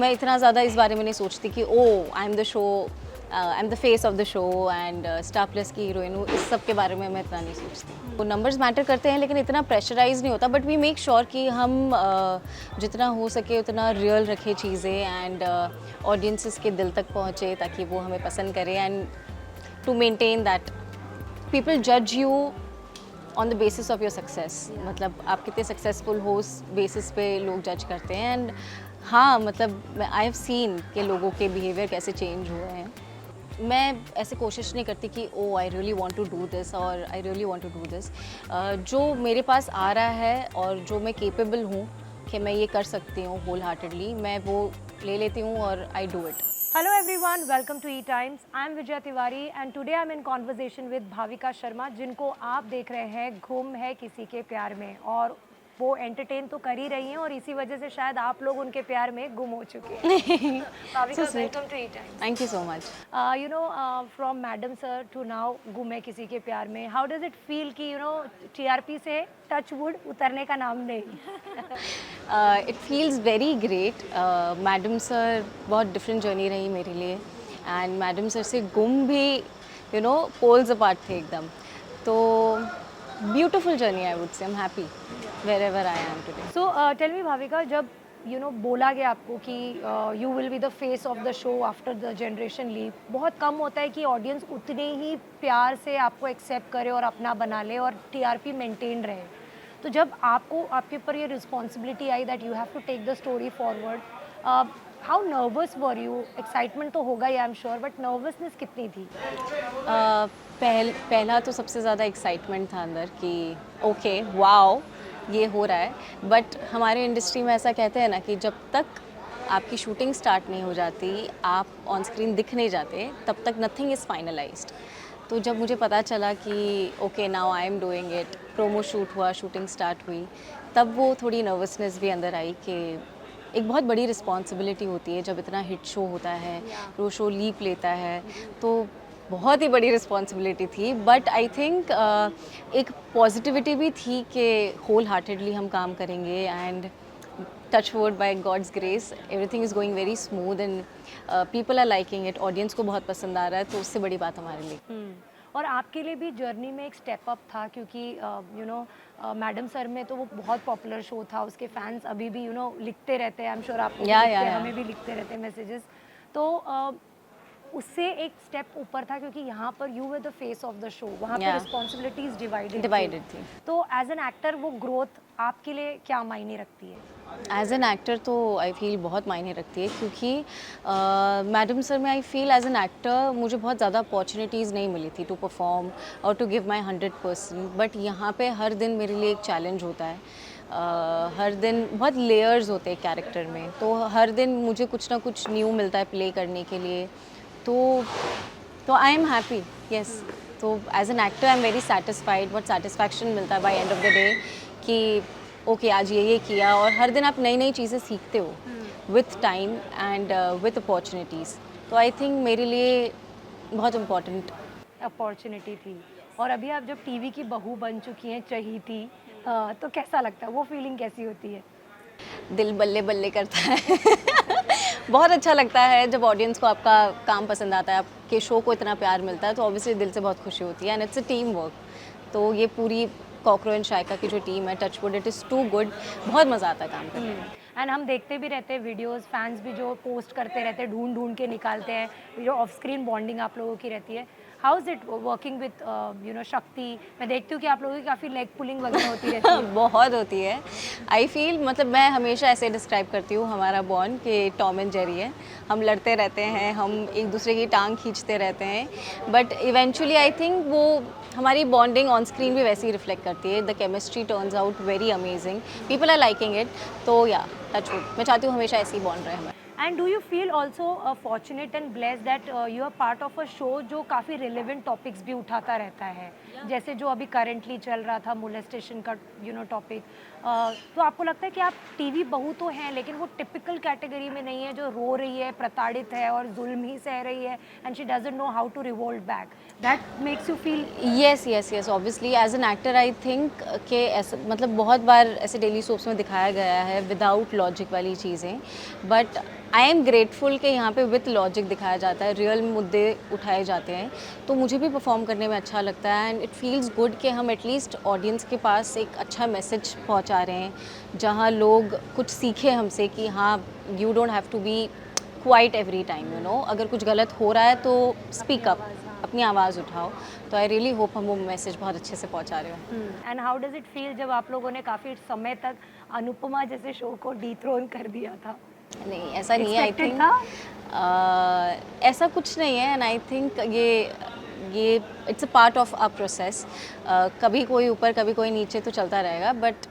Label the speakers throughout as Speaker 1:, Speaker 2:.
Speaker 1: मैं इतना ज़्यादा इस बारे में नहीं सोचती कि oh I am the show, I am the face of the show and Star Plus की हीरोइन हूँ, इस सब के बारे में मैं इतना नहीं सोचती। वो नंबर्स मैटर करते हैं लेकिन इतना प्रेशराइज नहीं होता, बट वी मेक श्योर कि हम जितना हो सके उतना रियल रखें चीज़ें एंड ऑडियंसेस के दिल तक पहुँचे ताकि वो हमें पसंद करें and to maintain that people जज you on the basis of your success. मतलब आप कितने सक्सेसफुल हो उस बेसिस पे लोग जज करते हैं एंड हाँ, मतलब आई हैव सीन कि लोगों के बिहेवियर कैसे चेंज हुए हैं। मैं ऐसे कोशिश नहीं करती कि oh I really want to do this और I really want to do this. जो मेरे पास आ रहा है और जो मैं केपेबल हूँ कि मैं ये कर सकती हूँ होल हार्टेडली, मैं वो ले लेती हूँ और I do it.
Speaker 2: Hello everyone, welcome to E-Times. I'm Vijaya Tiwari and today I'm in conversation with Bhavika Sharma, जिनको आप देख रहे हैं गुम है किसी के प्यार में, और वो एंटरटेन तो कर ही रही हैं और इसी वजह से शायद आप लोग उनके प्यार में गुम हो चुके हैं। Bhavika,
Speaker 1: So sweet.
Speaker 2: Welcome to E-Times.
Speaker 1: Thank you so much.
Speaker 2: From Madam Sir to now गुम है किसी के प्यार में, how does it feel कि TRP से टच वुड उतरने का नाम नहीं?
Speaker 1: It feels very great. Madam sir बहुत डिफरेंट जर्नी रही मेरे लिए एंड मैडम सर से गुम भी पोल्स अपार्ट थे एकदम। तो beautiful journey I would say. I am happy where ever I am today.
Speaker 2: So tell me Bhavika, जब बोला गया आपको कि you will be the face of the show after the generation leap, बहुत कम होता है कि ऑडियंस उतने ही प्यार से आपको एक्सेप्ट करे और अपना बना ले और टीआरपी मेंटेन रहे। तो जब आपको आपके ऊपर ये रिस्पॉन्सिबिलिटी आई that you have to take the story forward, how nervous were you? Excitement तो होगा ही I am sure, but nervousness कितनी थी?
Speaker 1: पहला तो सबसे ज़्यादा एक्साइटमेंट था अंदर कि ओके वाओ ये हो रहा है। बट हमारे इंडस्ट्री में ऐसा कहते हैं ना कि जब तक आपकी शूटिंग स्टार्ट नहीं हो जाती, आप ऑन स्क्रीन दिख नहीं जाते, तब तक नथिंग इज़ फाइनलाइज्ड। तो जब मुझे पता चला कि okay now I am doing it, promo shoot हुआ, शूटिंग स्टार्ट हुई, तब वो थोड़ी नर्वसनेस भी अंदर आई कि एक बहुत बड़ी रिस्पॉन्सिबिलिटी होती है जब इतना हिट शो होता है, वो शो लीप लेता है, तो बहुत ही बड़ी रिस्पॉन्सिबिलिटी थी। बट आई थिंक एक पॉजिटिविटी भी थी कि होल हार्टेडली हम काम करेंगे and touch wood by God's grace everything is going very smooth and people are liking it. Audience को बहुत पसंद आ रहा है, तो उससे बड़ी बात हमारे लिए।
Speaker 2: और आपके लिए भी जर्नी में एक स्टेप अप था, क्योंकि मैडम सर में तो वो बहुत पॉपुलर शो था, उसके फैंस अभी भी लिखते रहते हैं, आई एम श्योर आपको भी लिखते हैं, हमें भी लिखते रहते हैं मैसेजेस। तो उससे एक स्टेप ऊपर था क्योंकि यहाँ पर you were the face of the show, वहाँ पे रिस्पॉन्सिबिलिटीज डिवाइडेड थी। तो एज एन एक्टर वो ग्रोथ आपके लिए क्या मायने रखती है?
Speaker 1: एज एन एक्टर तो आई फील बहुत मायने रखती है, क्योंकि मैडम सर में I feel as an actor मुझे बहुत ज़्यादा अपॉर्चुनिटीज़ नहीं मिली थी टू परफॉर्म और टू गिव माई 100%। बट यहाँ पे हर दिन मेरे लिए एक चैलेंज होता है। हर दिन बहुत लेयर्स होते हैं कैरेक्टर में, तो हर दिन मुझे कुछ ना कुछ न्यू मिलता है प्ले करने के लिए। तो आई एम हैप्पी, येस। तो as an actor I am very satisfied, बहुत सेटिस्फैक्शन मिलता है by end of the day कि ओके आज ये किया, और हर दिन आप नई नई चीज़ें सीखते हो with time and with opportunities. तो आई थिंक मेरे लिए बहुत इम्पोर्टेंट
Speaker 2: अपॉर्चुनिटी थी। और अभी आप जब टीवी की बहू बन चुकी हैं, चहीती, तो कैसा लगता है? वो फीलिंग कैसी होती है?
Speaker 1: दिल बल्ले बल्ले करता है। बहुत अच्छा लगता है जब ऑडियंस को आपका काम पसंद आता है, आपके शो को इतना प्यार मिलता है, तो ऑब्वियसली दिल से बहुत खुशी होती है and it's a team work. तो ये पूरी कॉकरो एंड शाइका की जो टीम है, touch wood, it is too good. बहुत मज़ा आता है काम करने में।
Speaker 2: एंड हम देखते भी रहते हैं वीडियोस, फैंस भी जो पोस्ट करते रहते हैं, ढूंढ ढूंढ के निकालते हैं जो ऑफ स्क्रीन बॉन्डिंग आप लोगों की रहती है। How is it working with शक्ति? मैं देखती हूँ कि आप लोगों की काफ़ी लेग पुलिंग वगैरह होती रहती है।
Speaker 1: बहुत होती है। आई फील, मतलब मैं हमेशा ऐसे डिस्क्राइब करती हूँ हमारा बॉन्ड कि टॉम एंड जेरी है। हम लड़ते रहते हैं, हम एक दूसरे की टांग खींचते रहते हैं, बट इवेंचुअली आई थिंक वो हमारी बॉन्डिंग ऑन स्क्रीन भी वैसे ही रिफ्लेक्ट करती है। The chemistry turns out very amazing, people are liking it. तो या टच वुड, मैं चाहती हूँ हमेशा ऐसे ही बॉन्ड रहे हमारा।
Speaker 2: And do you feel also fortunate and blessed that you are part of a show जो काफ़ी रिलेवेंट टॉपिक्स भी उठाता रहता है, जैसे जो अभी करेंटली चल रहा था मोलेस्टेशन का टॉपिक, तो आपको लगता है कि आप टीवी बहू तो हैं लेकिन वो टिपिकल कैटेगरी में नहीं है जो रो रही है, प्रताड़ित है और जुल्म ही सह रही है and she doesn't know how to revolt back, that makes you feel?
Speaker 1: Yes yes yes, obviously as an actor I think कि ऐसा मतलब बहुत बार ऐसे डेली सोप्स में दिखाया गया है विदाउट लॉजिक वाली चीज़ें, बट आई एम ग्रेटफुल कि यहाँ पे विथ लॉजिक दिखाया जाता है, रियल मुद्दे उठाए जाते हैं, तो मुझे भी परफॉर्म करने में अच्छा लगता है एंड इट फील्स गुड कि हम एटलीस्ट ऑडियंस के पास एक अच्छा मैसेज पहुँचा रहे हैं जहाँ लोग कुछ सीखे हमसे कि हाँ you don't have to be quiet every time, you know, अगर कुछ गलत हो रहा है तो स्पीक अप, अपनी आवाज़ उठाओ। तो आई रियली होप हम वो मैसेज बहुत अच्छे से पहुंचा रहे हो।
Speaker 2: And how does it feel जब आप लोगों ने काफ़ी समय तक अनुपमा जैसे शो को डिथ्रोन कर दिया था?
Speaker 1: नहीं ऐसा नहीं है, आई
Speaker 2: Expected
Speaker 1: थिंक
Speaker 2: था?
Speaker 1: ऐसा कुछ नहीं है एंड आई थिंक ये it's a part of a process. कभी कोई ऊपर कभी कोई नीचे तो चलता रहेगा, but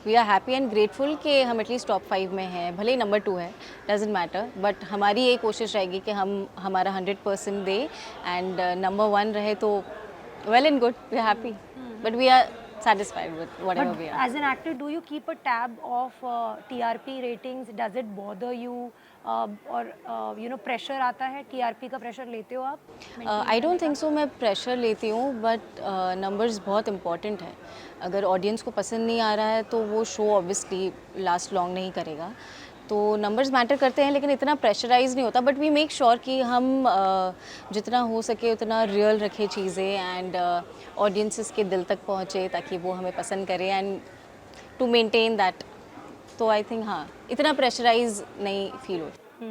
Speaker 1: we are happy and grateful कि हम एटलीस्ट टॉप 5 में हैं, भले ही नंबर 2 है, डजेंट मैटर, बट हमारी यही कोशिश रहेगी कि हम हमारा 100% दे एंड नंबर 1 रहे तो well and good, we are happy, but we are satisfied with whatever
Speaker 2: But
Speaker 1: we are.
Speaker 2: as an actor, do you keep a tab of TRP ratings? Does it bother you? और you know pressure आता है, TRP का pressure लेते हो आप?
Speaker 1: I don't think so मैं pressure लेती हूँ, बट नंबर्स बहुत इम्पॉर्टेंट है। अगर ऑडियंस को पसंद नहीं आ रहा है तो वो शो ऑब्वियसली लास्ट लॉन्ग नहीं करेगा, तो नंबर्स मैटर करते हैं, लेकिन इतना प्रेशराइज नहीं होता, बट वी मेक श्योर कि हम जितना हो सके उतना रियल रखें चीज़ें एंड ऑडियंसेस के दिल तक पहुँचे ताकि वो हमें पसंद करें एंड टू मेंटेन दैट। तो आई थिंक हाँ, इतना प्रेशराइज नहीं फील होता।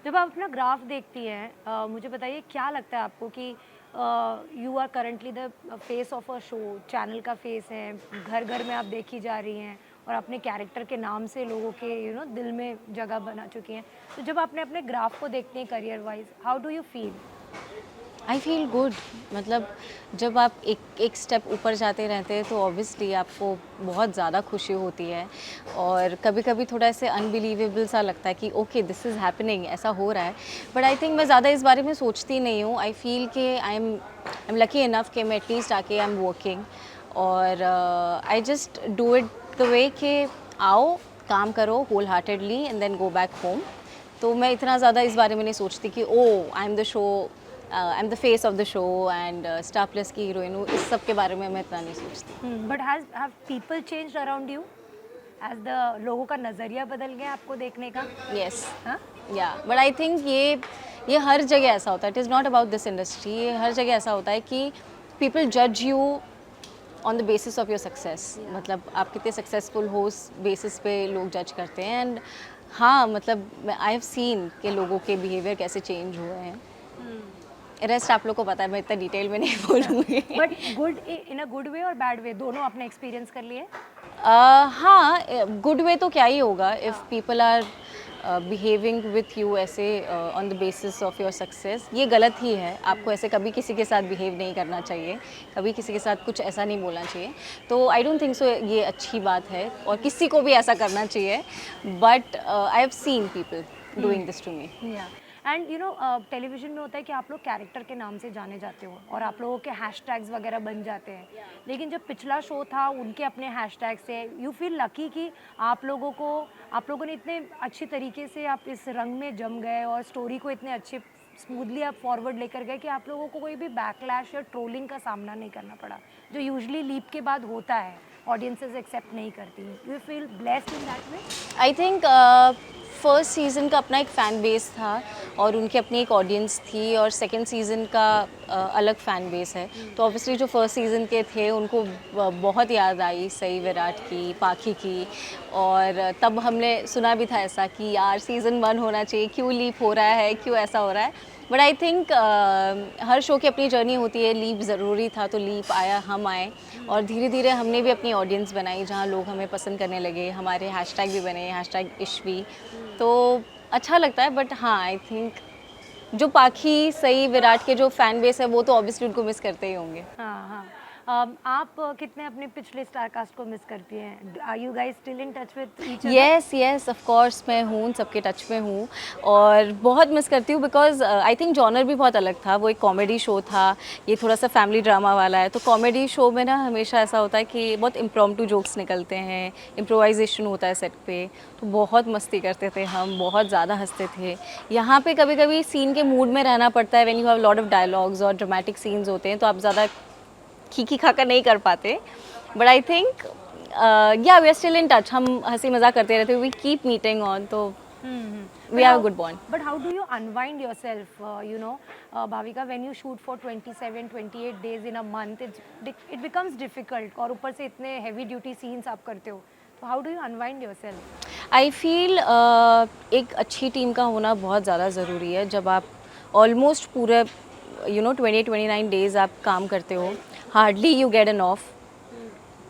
Speaker 2: जब आप अपना ग्राफ देखती हैं, मुझे बताइए क्या लगता है आपको कि you are currently the face of a show, channel का फेस है, घर घर में आप देखी जा रही हैं और अपने कैरेक्टर के नाम से लोगों के दिल में जगह बना चुकी हैं, तो जब आपने अपने ग्राफ को देखते हैं career wise, how do you feel?
Speaker 1: I feel good, मतलब जब आप एक स्टेप ऊपर जाते रहते हैं तो ऑब्वियसली आपको बहुत ज़्यादा खुशी होती है, और कभी कभी थोड़ा ऐसे अनबिलीवेबल सा लगता है कि ओके दिस इज़ हैपनिंग, ऐसा हो रहा है, बट आई थिंक मैं ज़्यादा इस बारे में सोचती नहीं हूँ। आई फील कि आई एम लकी इनफ कि मैं एटलीस्ट आके आई एम वर्किंग, और I just do it the way कि आओ काम करो whole heartedly and then go back home. तो मैं इतना ज़्यादा इस बारे में नहीं सोचती कि oh I am the show, I am the face of the show and Star Plus की हीरोइन हूँ, इस सब के बारे में मैं इतना नहीं सोचती।
Speaker 2: But have people changed around you? As the लोगों का नज़रिया बदल गया आपको देखने का?
Speaker 1: यस,
Speaker 2: हाँ?
Speaker 1: या बट आई थिंक ये हर जगह ऐसा होता है, it is not about this industry, ये हर जगह ऐसा होता है कि पीपल जज you on the basis of your success, मतलब आप कितने सक्सेसफुल हो उस बेसिस पे लोग जज करते हैं। एंड हाँ, मतलब आई हैव सीन कि लोगों के बिहेवियर कैसे चेंज हुए हैं, रेस्ट आप लोग को पता है, मैं इतना डिटेल में नहीं बोलूँगी।
Speaker 2: But good, in a good way और बैड वे, दोनों आपने एक्सपीरियंस कर लिए?
Speaker 1: हाँ, गुड वे तो क्या ही होगा, if people are behaving with you ऐसे on the basis of your success, ये गलत ही है। आपको ऐसे कभी किसी के साथ बिहेव नहीं करना चाहिए, कभी किसी के साथ कुछ ऐसा नहीं बोलना चाहिए, तो आई डोंट थिंक सो ये अच्छी बात है और किसी को भी ऐसा करना चाहिए, but I have seen people doing this to me.
Speaker 2: And television में होता है कि आप लोग कैरेक्टर के नाम से जाने जाते हो और आप लोगों के हैशटैग्स वगैरह बन जाते हैं, लेकिन जब पिछला शो था उनके अपने हैशटैग से, यू फील लकी कि आप लोगों ने इतने अच्छी तरीके से आप इस रंग में जम गए और स्टोरी को इतने अच्छे स्मूथली आप फॉरवर्ड लेकर गए कि आप लोगों को कोई भी बैकलैश या ट्रोलिंग का सामना नहीं करना पड़ा, जो यूजुअली लीप के बाद होता है, ऑडियंसेस एक्सेप्ट नहीं करती। You feel blessed in that way?
Speaker 1: I think first season का अपना एक फ़ैन बेस था और उनकी अपनी एक ऑडियंस थी, और सेकंड सीज़न का अलग फ़ैन बेस है, तो ऑब्वियसली जो फर्स्ट सीज़न के थे उनको बहुत याद आई सही विराट की, पाखी की, और तब हमने सुना भी था ऐसा कि यार सीज़न 1 होना चाहिए, क्यों लीप हो रहा है, क्यों ऐसा हो रहा है। But I think her show की अपनी जर्नी होती है, लीप ज़रूरी था तो लीप आया, हम आए, और धीरे धीरे हमने भी अपनी ऑडियंस बनाई जहाँ लोग हमें पसंद करने लगे, हमारे हैशटैग भी बने, हैशटैग इश्वी, तो अच्छा लगता है। बट हाँ, आई थिंक जो पाखी सई विराट के जो फ़ैन बेस है वो तो ऑब्वियसली उनको मिस करते ही होंगे।
Speaker 2: हाँ हाँ, आप कितने अपने पिछले स्टार कास्ट को मिस करती हैं? Are you guys still in touch with each other?
Speaker 1: Yes yes of course, मैं हूँ उन सबके टच में हूँ और बहुत मिस करती हूँ बिकॉज आई थिंक जॉनर भी बहुत अलग था। वो एक कॉमेडी शो था, ये थोड़ा सा फैमिली ड्रामा वाला है। तो कॉमेडी शो में ना हमेशा ऐसा होता है कि बहुत इम्प्रॉम्प्टू जोक्स निकलते हैं, इम्प्रोवाइजेशन होता है सेट पे, तो बहुत मस्ती करते थे हम, बहुत ज़्यादा हंसते थे। यहाँ पे कभी कभी सीन के मूड में रहना पड़ता है, when you have lot of dialogues और ड्रामेटिक सीन्स होते हैं तो आप ज़्यादा खीखी खाका नहीं कर पाते। But I think yeah we are still in touch, हम हंसी मजाक करते रहते, वी कीप मीटिंग ऑन, तो we have a good bond.
Speaker 2: But how do you unwind yourself, Bhavika, when you shoot for 27, 28 days in a month, it becomes difficult और ऊपर से इतने heavy duty scenes आप करते हो, तो how do you unwind yourself?
Speaker 1: I feel एक अच्छी टीम का होना बहुत ज़्यादा ज़रूरी है। जब आप ऑलमोस्ट पूरे 20-29 डेज़ आप काम करते हो, hardly you get an of.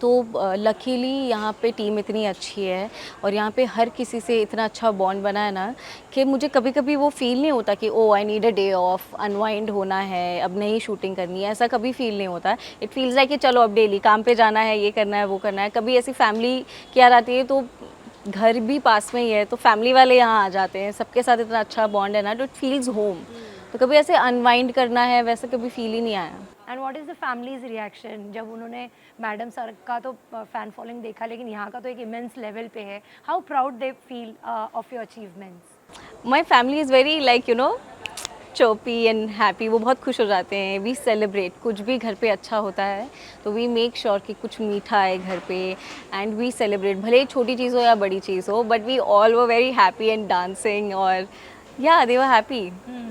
Speaker 1: तो लकीली यहाँ पे टीम इतनी अच्छी है और यहाँ पे हर किसी से इतना अच्छा बॉन्ड बना है ना कि मुझे कभी कभी वो फील नहीं होता कि oh I need a day off, unwind होना है, अब नहीं शूटिंग करनी है, ऐसा कभी फील नहीं होता है। इट फील्स लाइक कि चलो अब डेली काम पे जाना है, ये करना है, वो करना है। कभी ऐसी फैमिली की याद आती है तो घर भी पास में ही है तो फैमिली वाले यहाँ आ जाते हैं, सबके साथ इतना अच्छा बॉन्ड है ना, तो इट फील्स होम। तो कभी ऐसे अनवाइंड करना है वैसा कभी फील ही नहीं आया।
Speaker 2: And what is the families reaction जब उन्होंने मैडम सर का तो फैन फॉलोइंग देखा, लेकिन यहाँ का तो एक इमेंस लेवल पे है, how proud they feel of your achievements?
Speaker 1: My family is very like choppy and happy. वो बहुत खुश हो जाते हैं। वी सेलिब्रेट, कुछ भी घर पे अच्छा होता है तो वी मेक श्योर कि कुछ मीठा है घर पे, एंड वी सेलिब्रेट, भले ही छोटी चीज़ हो या बड़ी चीज़ हो, but we all were very happy and dancing. और या दे वर हैप्पी,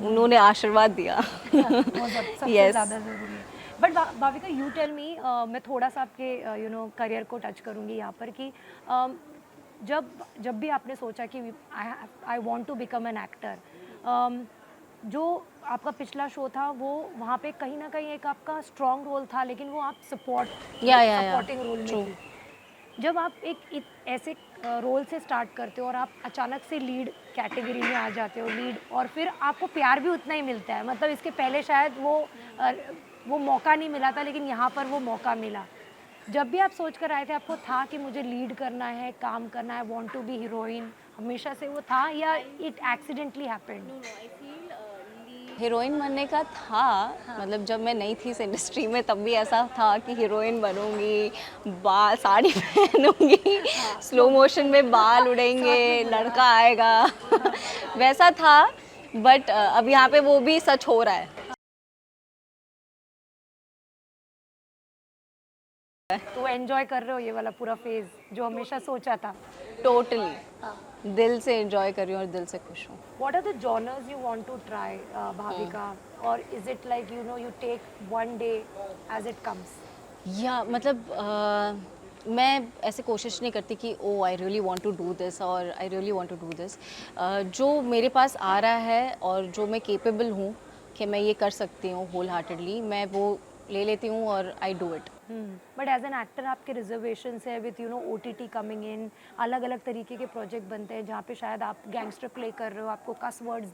Speaker 1: उन्होंने आशीर्वाद दिया।
Speaker 2: सबसे
Speaker 1: Yes.
Speaker 2: ज़्यादा ज़रूरी है। But Bhavika, you tell me, मैं थोड़ा सा आपके करियर को टच करूँगी यहाँ पर कि जब जब भी आपने सोचा कि I want to become an actor, जो आपका पिछला शो था वो वहाँ पे कहीं ना कहीं एक आपका स्ट्रॉन्ग रोल था, लेकिन वो आप सपोर्टिंग रोल में
Speaker 1: True.
Speaker 2: थी। जब आप एक ऐसे रोल से स्टार्ट करते हो और आप अचानक से लीड कैटेगरी में आ जाते हो, लीड, और फिर आपको प्यार भी उतना ही मिलता है, मतलब इसके पहले शायद वो मौका नहीं मिला था, लेकिन यहाँ पर वो मौका मिला। जब भी आप सोच कर आए थे, आपको था कि मुझे लीड करना है, काम करना है, वांट टू बी हीरोइन, हमेशा से वो था, या इट एक्सीडेंटली हैपेंड?
Speaker 1: हीरोइन बनने का था। मतलब जब मैं नई थी इस इंडस्ट्री में तब भी ऐसा था कि हीरोइन बनूंगी, बाल साड़ी पहनूंगी, स्लो मोशन में बाल उड़ेंगे, लड़का आएगा, वैसा था। बट अब यहाँ पे वो भी सच हो रहा है।
Speaker 2: तो एंजॉय कर रहे हो ये वाला पूरा फेज जो हमेशा सोचा था?
Speaker 1: टोटली दिल से एंजॉय कर रही हूँ और दिल से खुश हूँ।
Speaker 2: What are the genres you want to try, Bhavika? Or is it like you take one day as it comes?
Speaker 1: या मतलब मैं ऐसे कोशिश नहीं करती कि oh I really want to do this और I really want to do this. जो मेरे पास आ रहा है और जो मैं केपेबल हूँ कि मैं ये कर सकती हूँ होल हार्टेडली, मैं वो ले लेती हूँ और I do it.
Speaker 2: But as an actor आपके रिजर्वेशन है विथ OTT कमिंग इन, अलग अलग तरीके के प्रोजेक्ट बनते हैं जहाँ पे शायद आप गैंगस्टर प्ले कर रहे हो, आपको कस वर्ड्स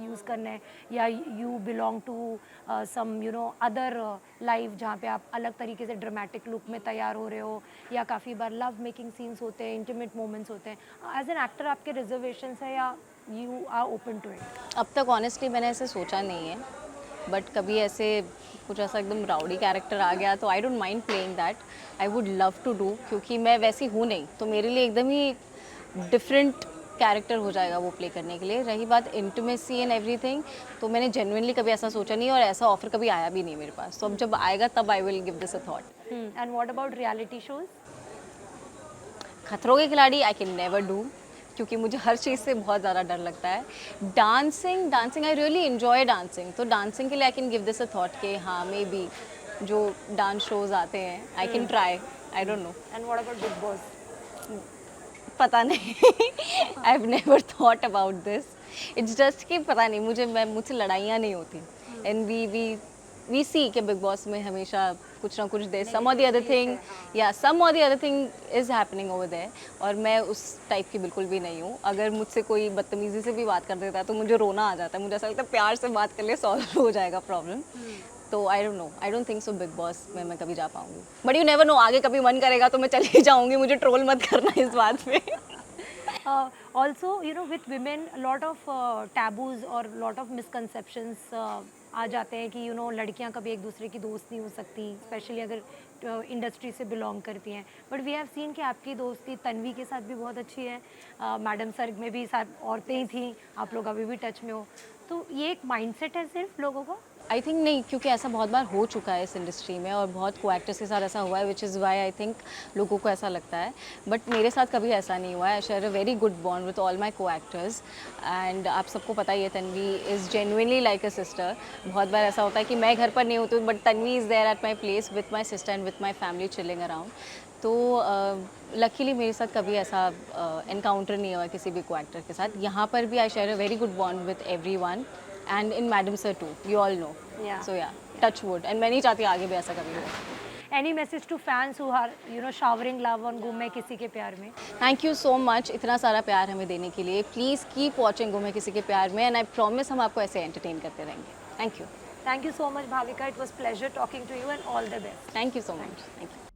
Speaker 2: यूज़ करना है, या you belong to some other life जहाँ पे आप अलग तरीके से ड्रामेटिक लुक में तैयार हो रहे हो, या काफ़ी बार लव मेकिंग सीन्स होते हैं, इंटीमेट मोमेंट्स होते हैं। एज एन एक्टर आपके रिजर्वेशन है या you are open to it?
Speaker 1: अब तक ऑनेस्टली मैंने ऐसे सोचा नहीं है, बट कभी ऐसे कुछ ऐसा एकदम राउडी कैरेक्टर आ गया तो I don't mind playing that, I would love to do, क्योंकि मैं वैसी हूँ नहीं, तो मेरे लिए एकदम ही डिफरेंट कैरेक्टर हो जाएगा वो प्ले करने के लिए। रही बात इंटीमेसी एंड एवरीथिंग, तो मैंने जेन्युइनली कभी ऐसा सोचा नहीं और ऐसा ऑफर कभी आया भी नहीं मेरे पास, तो अब जब आएगा तब I will give this a thought.
Speaker 2: And what about reality shows?
Speaker 1: खतरों के खिलाड़ी आई कैन नेवर डू, क्योंकि मुझे हर चीज़ से बहुत ज़्यादा डर लगता है। Dancing I really enjoy dancing, तो डांसिंग के लिए I can give this a thought कि हाँ मे बी जो डांस शोज आते हैं I can try, I don't know.
Speaker 2: And what about big boss?
Speaker 1: पता नहीं, I have never thought about this, it's just कि पता नहीं, मुझसे लड़ाइयाँ नहीं होती, एंड वी सी कि बिग बॉस में हमेशा कुछ ना कुछ दे सम और the other thing is happening over there, और मैं उस टाइप की बिल्कुल भी नहीं हूँ। अगर मुझसे कोई बदतमीजी से भी बात कर देता है तो मुझे रोना आ जाता है, मुझे ऐसा लगता है प्यार से बात कर ले सॉल्व हो जाएगा प्रॉब्लम। तो I don't know, I don't think so big boss में मैं कभी जा पाऊंगी, बट यू नेवर नो, आगे कभी मन करेगा तो मैं चली जाऊंगी, मुझे ट्रोल मत करना इस बात पे।
Speaker 2: Also, you know, with women, a lot of taboos और lot of misconceptions आ जाते हैं कि लड़कियां कभी एक दूसरे की दोस्त नहीं हो सकती, स्पेशली अगर इंडस्ट्री से बिलोंग करती हैं। बट वी हैव सीन कि आपकी दोस्ती तन्वी के साथ भी बहुत अच्छी है, मैडम सर में भी साथ औरतें ही थी, आप लोग अभी भी टच में हो, तो ये एक माइंडसेट है सिर्फ लोगों का?
Speaker 1: आई थिंक नहीं, क्योंकि ऐसा बहुत बार हो चुका है इस इंडस्ट्री में और बहुत को एक्टर्स के साथ ऐसा हुआ है, which is why I think लोगों को ऐसा लगता है, बट मेरे साथ कभी ऐसा नहीं हुआ है। I share a very good bond with all my को एक्टर्स एंड आप सबको पता ही है Tanvi is genuinely like a sister. बहुत बार ऐसा होता है कि मैं घर पर नहीं होती but Tanvi is there at my place with my sister and with my family chilling around. तो लकीली मेरे साथ कभी ऐसा एनकाउंटर नहीं हुआ किसी भी को एक्टर के साथ। यहाँ पर भी I share a very good bond with every one and in Madam Sir too, you all know.
Speaker 2: Yeah.
Speaker 1: So yeah, touch wood, and मैं नहीं चाहती आगे भी ऐसा कभी हो।
Speaker 2: Any message to fans who are showering love on गुम है किसी के प्यार में?
Speaker 1: Thank you so much इतना सारा प्यार हमें देने के लिए। Please keep watching गुम है किसी के प्यार में, and I promise हम आपको ऐसे entertain करते रहेंगे। Thank you.
Speaker 2: Thank you so much, Bhavika. It was pleasure talking to you and all the best.
Speaker 1: Thank you so much. Thank you.